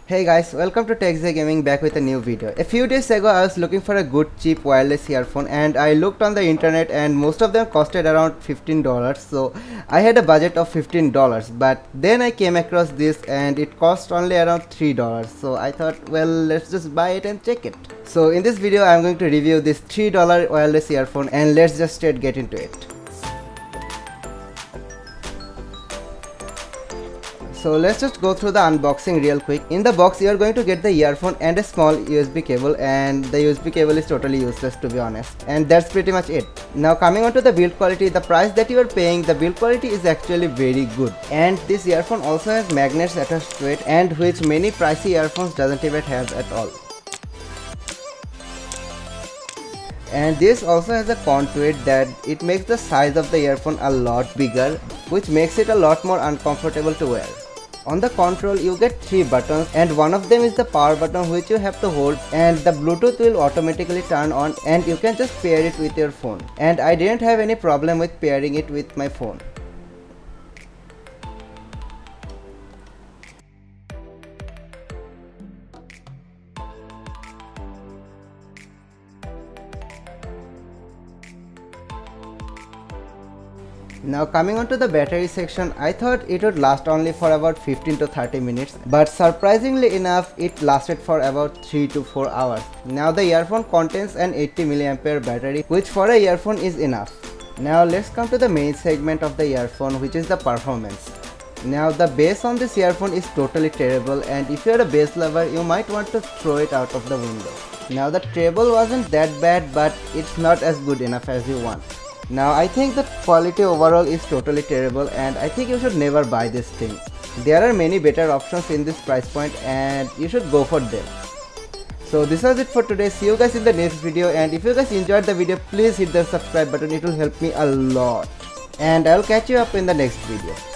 Hey guys, welcome to TechZay Gaming back with a new video. A few days ago I was looking for a good cheap wireless earphone and I looked on the internet and most of them costed around $15, so I had a budget of $15, but then I came across this and it cost only around $3, so I thought, well, let's just buy it and check it. So in this video I'm going to review this $3 wireless earphone and let's just straight get into it. So let's just go through the unboxing real quick. In the box you are going to get the earphone and a small USB cable, and the USB cable is totally useless to be honest, and that's pretty much it. Now coming on to the build quality, the price that you are paying, the build quality is actually very good, and this earphone also has magnets attached to it, and which many pricey earphones doesn't even have at all. And this also has a con to it that it makes the size of the earphone a lot bigger, which makes it a lot more uncomfortable to wear. On the control you get 3 buttons, and one of them is the power button which you have to hold, and the Bluetooth will automatically turn on and you can just pair it with your phone, and I didn't have any problem with pairing it with my phone. Now coming on to the battery section, I thought it would last only for about 15 to 30 minutes, but surprisingly enough it lasted for about 3 to 4 hours. Now the earphone contains an 80 mAh battery, which for a earphone is enough. Now let's come to the main segment of the earphone, which is the performance. Now the bass on this earphone is totally terrible, and if you are a bass lover you might want to throw it out of the window. Now the treble wasn't that bad, but it's not as good enough as you want. Now I think the quality overall is totally terrible, and I think you should never buy this thing. There are many better options in this price point and you should go for them. So this was it for today. See you guys in the next video, and if you guys enjoyed the video, please hit the subscribe button, it will help me a lot. And I'll catch you up in the next video.